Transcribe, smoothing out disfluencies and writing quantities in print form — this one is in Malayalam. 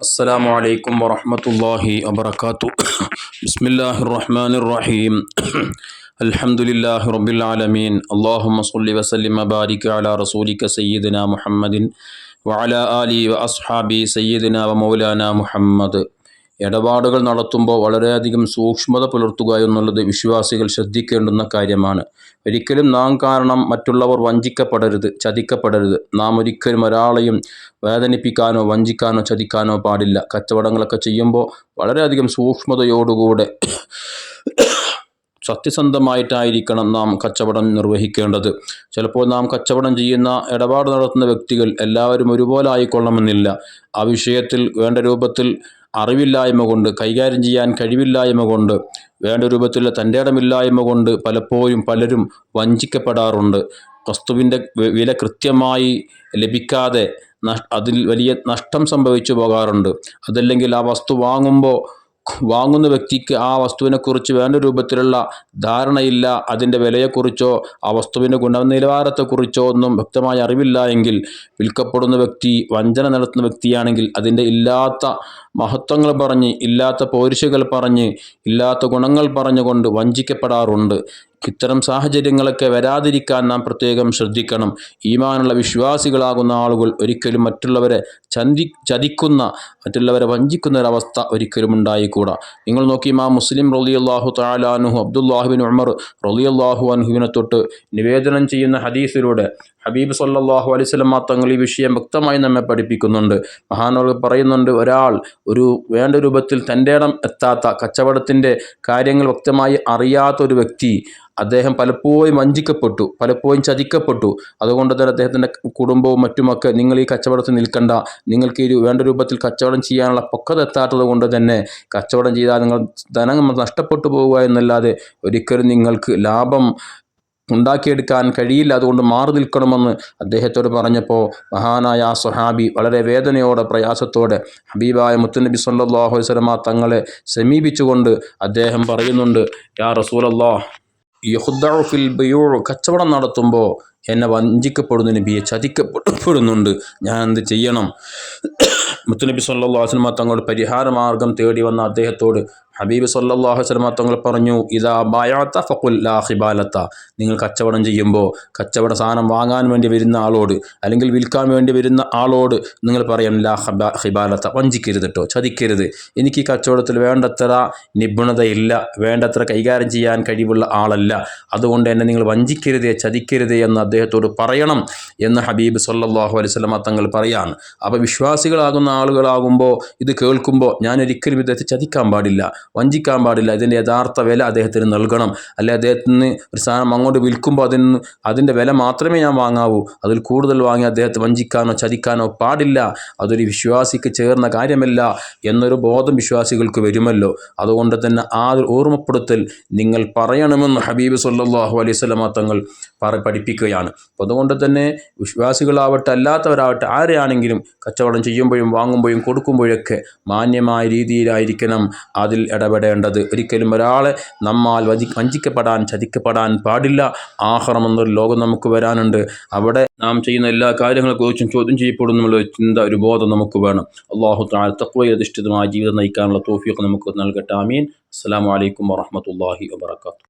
السلام عليكم ورحمة الله وبركاته بسم الله الرحمن الرحيم الحمد لله رب العالمين اللهم صل وسلم وبارك على رسولك سيدنا محمد وعلى آله وأصحابه سيدنا ومولانا محمد. ഇടപാടുകൾ നടത്തുമ്പോൾ വളരെയധികം സൂക്ഷ്മത പുലർത്തുക എന്നുള്ളത് വിശ്വാസികൾ ശ്രദ്ധിക്കേണ്ടുന്ന കാര്യമാണ്. ഒരിക്കലും നാം കാരണം മറ്റുള്ളവർ വഞ്ചിക്കപ്പെടരുത്, ചതിക്കപ്പെടരുത്. നാം ഒരിക്കലും ഒരാളെയും വേദനിപ്പിക്കാനോ വഞ്ചിക്കാനോ ചതിക്കാനോ പാടില്ല. കച്ചവടങ്ങളൊക്കെ ചെയ്യുമ്പോൾ വളരെയധികം സൂക്ഷ്മതയോടുകൂടെ സത്യസന്ധമായിട്ടായിരിക്കണം നാം കച്ചവടം നിർവഹിക്കേണ്ടത്. ചിലപ്പോൾ നാം കച്ചവടം ചെയ്യുന്ന ഇടപാട് നടത്തുന്ന വ്യക്തികൾ എല്ലാവരും ഒരുപോലെ ആയിക്കൊള്ളണമെന്നില്ല. ആ വിഷയത്തിൽ വേണ്ട രൂപത്തിൽ അറിവില്ലായ്മ കൊണ്ട്, കൈകാര്യം ചെയ്യാൻ കഴിവില്ലായ്മ കൊണ്ട്, വേണ്ട രൂപത്തിൽ തൻ്റെ ഇടമില്ലായ്മ കൊണ്ട് പലപ്പോഴും പലരും വഞ്ചിക്കപ്പെടാറുണ്ട്. വസ്തുവിൻ്റെ വില കൃത്യമായി ലഭിക്കാതെ അതിൽ വലിയ നഷ്ടം സംഭവിച്ചു പോകാറുണ്ട്. അതല്ലെങ്കിൽ ആ വസ്തു വാങ്ങുന്ന വ്യക്തിക്ക് ആ വസ്തുവിനെക്കുറിച്ച് വേണ്ട രൂപത്തിലുള്ള ധാരണയില്ല. അതിൻ്റെ വിലയെക്കുറിച്ചോ ആ വസ്തുവിൻ്റെ ഗുണനിലവാരത്തെക്കുറിച്ചോ ഒന്നും വ്യക്തമായ അറിവില്ല എങ്കിൽ വിൽക്കപ്പെടുന്ന വ്യക്തി വഞ്ചന നടത്തുന്ന വ്യക്തിയാണെങ്കിൽ അതിൻ്റെ ഇല്ലാത്ത മഹത്വങ്ങൾ പറഞ്ഞ്, ഇല്ലാത്ത പോരിശകൾ പറഞ്ഞ്, ഇല്ലാത്ത ഗുണങ്ങൾ പറഞ്ഞുകൊണ്ട് വഞ്ചിക്കപ്പെടാറുണ്ട്. ഇത്തരം സാഹചര്യങ്ങളൊക്കെ വരാതിരിക്കാൻ നാം പ്രത്യേകം ശ്രദ്ധിക്കണം. ഈമാനുള്ള വിശ്വാസികളാകുന്ന ആളുകൾ ഒരിക്കലും മറ്റുള്ളവരെ ചതിക്കുന്ന, മറ്റുള്ളവരെ വഞ്ചിക്കുന്ന ഒരവസ്ഥ ഒരിക്കലും ഉണ്ടായിക്കൂടാ. നിങ്ങൾ നോക്കി, മുസ്ലിം റളിയല്ലാഹു തആല അൻഹു അബ്ദുല്ലാഹിബിൻ ഉമർ റളിയല്ലാഹു അൻഹുവിനെ തൊട്ട് നിവേദനം ചെയ്യുന്ന ഹദീസിലൂടെ ഹബീബ് സല്ലല്ലാഹു അലൈഹി വസല്ലം തങ്ങൾ ഈ വിഷയം വ്യക്തമായി നമ്മെ പഠിപ്പിക്കുന്നുണ്ട്. മഹാനവർ പറയുന്നുണ്ട്, ഒരാൾ വേണ്ട രൂപത്തിൽ തൻ്റെ ഇടം എത്താത്ത, കച്ചവടത്തിൻ്റെ കാര്യങ്ങൾ വ്യക്തമായി അറിയാത്ത ഒരു വ്യക്തി, അദ്ദേഹം പലപ്പോഴും വഞ്ചിക്കപ്പെട്ടു, പലപ്പോഴും ചതിക്കപ്പെട്ടു. അതുകൊണ്ട് തന്നെ അദ്ദേഹത്തിൻ്റെ കുടുംബവും മറ്റുമൊക്കെ, നിങ്ങൾ ഈ കച്ചവടത്തിൽ നിൽക്കണ്ട, നിങ്ങൾക്ക് ഈ വേണ്ട രൂപത്തിൽ കച്ചവടം ചെയ്യാനുള്ള പക്വത കൊണ്ട് തന്നെ കച്ചവടം ചെയ്താൽ നിങ്ങൾ ധനം നഷ്ടപ്പെട്ടു പോവുക എന്നല്ലാതെ ഒരിക്കലും നിങ്ങൾക്ക് ലാഭം ഉണ്ടാക്കിയെടുക്കാൻ കഴിയില്ല, അതുകൊണ്ട് മാറി നിൽക്കണമെന്ന് അദ്ദേഹത്തോട് പറഞ്ഞപ്പോൾ മഹാനായ ആ സ്വഹാബി വളരെ വേദനയോടെ, പ്രയാസത്തോടെ ഹബീബായ മുത്തുനബി സല്ലല്ലാഹു അലൈഹി വസല്ലം തങ്ങളെ സമീപിച്ചുകൊണ്ട് അദ്ദേഹം പറയുന്നുണ്ട്, യാ റസൂലല്ലാഹ്, യുഖ്ദഉ ഫിൽ ബിയൂഉ, കച്ചവടം നടത്തുമ്പോൾ എന്നെ വഞ്ചിക്കപ്പെടുന്നു നബിയെ, ചതിക്കപ്പെടുന്നുണ്ട്, ഞാൻ എന്ത് ചെയ്യണം? മുത്തുനബി സല്ലല്ലാഹു അലൈഹി വസല്ലം തങ്ങളുടെ പരിഹാര മാർഗം തേടി വന്ന അദ്ദേഹത്തോട് ഹബീബ് സല്ലല്ലാഹു അലൈഹി വസല്ലം തങ്ങൾ പറഞ്ഞു, ഇദാ ബയഅത ഫഖുൽ ലാ ഖിബാലത, നിങ്ങൾ കച്ചവടം ചെയ്യുമ്പോൾ കച്ചവട സാധനം വാങ്ങാൻ വേണ്ടി വരുന്ന ആളോട്, അല്ലെങ്കിൽ വിൽക്കാൻ വേണ്ടി വരുന്ന ആളോട് നിങ്ങൾ പറയാം, ലാ ഖിബാലത, വഞ്ചിക്കരുത് കേട്ടോ, ചതിക്കരുത്. എനിക്ക് ഈ കച്ചവടത്തിൽ വേണ്ടത്ര നിപുണതയില്ല, വേണ്ടത്ര കൈകാര്യം ചെയ്യാൻ കഴിവുള്ള ആളല്ല, അതുകൊണ്ട് എന്നെ നിങ്ങൾ വഞ്ചിക്കരുതേ, ചതിക്കരുതേ എന്ന് അദ്ദേഹത്തോട് പറയണം എന്ന് ഹബീബ് സല്ലല്ലാഹു അലൈഹി വസല്ലം തങ്ങൾ പറയാണ്. അപ്പോൾ വിശ്വാസികളാകുന്ന ആളുകളാകുമ്പോൾ ഇത് കേൾക്കുമ്പോൾ ഞാൻ ഒരിക്കലും ഇദ്ദേഹത്തെ ചതിക്കാൻ പാടില്ല, വഞ്ചിക്കാൻ പാടില്ല. ഇതിൻ്റെ യഥാർത്ഥ വില അദ്ദേഹത്തിന് നൽകണം. അല്ലെ അദ്ദേഹത്തിന് ഒരു സാധനം അങ്ങോട്ട് വിൽക്കുമ്പോൾ അതിൻ്റെ വില മാത്രമേ ഞാൻ വാങ്ങാവൂ, അതിൽ കൂടുതൽ വാങ്ങി അദ്ദേഹത്തെ വഞ്ചിക്കാനോ ചതിക്കാനോ പാടില്ല. അതൊരു വിശ്വാസിക്ക് ചേർന്ന കാര്യമല്ല എന്നൊരു ബോധം വിശ്വാസികൾക്ക് വരുമല്ലോ. അതുകൊണ്ട് തന്നെ ആ ഓർമ്മപ്പെടുത്തൽ നിങ്ങൾ പറയണമെന്ന് ഹബീബ് സല്ലല്ലാഹു അലൈഹി വസല്ലം തങ്ങൾ പഠിപ്പിക്കുകയാണ്. അപ്പോൾ അതുകൊണ്ട് തന്നെ വിശ്വാസികളാവട്ടെ അല്ലാത്തവരാവട്ടെ ആരെയാണെങ്കിലും കച്ചവടം ചെയ്യുമ്പോഴും വാങ്ങുമ്പോഴും കൊടുക്കുമ്പോഴൊക്കെ മാന്യമായ രീതിയിലായിരിക്കണം അതിൽ ഇടപെടേണ്ടത്. ഒരിക്കലും ഒരാളെ നമ്മാൽ വഞ്ചിക്കപ്പെടാൻ, ചതിക്കപ്പെടാൻ പാടില്ല. ആഖിറം എന്നൊരു ലോകം നമുക്ക് വരാനുണ്ട്. അവിടെ നാം ചെയ്യുന്ന എല്ലാ കാര്യങ്ങളെക്കുറിച്ചും ചോദ്യം ചെയ്യപ്പെടുന്നുള്ള ചിന്ത, ഒരു ബോധം നമുക്ക് വേണം. അല്ലാഹു തആല തഖ്വയധിഷ്ഠിതമായ ജീവിതം നയിക്കാനുള്ള തൗഫീഖ് നമുക്ക് നൽകട്ടെ. ആമീൻ. അസ്സലാമു അലൈക്കും വറഹ്മത്തുള്ളാഹി വബറകാതുഹു.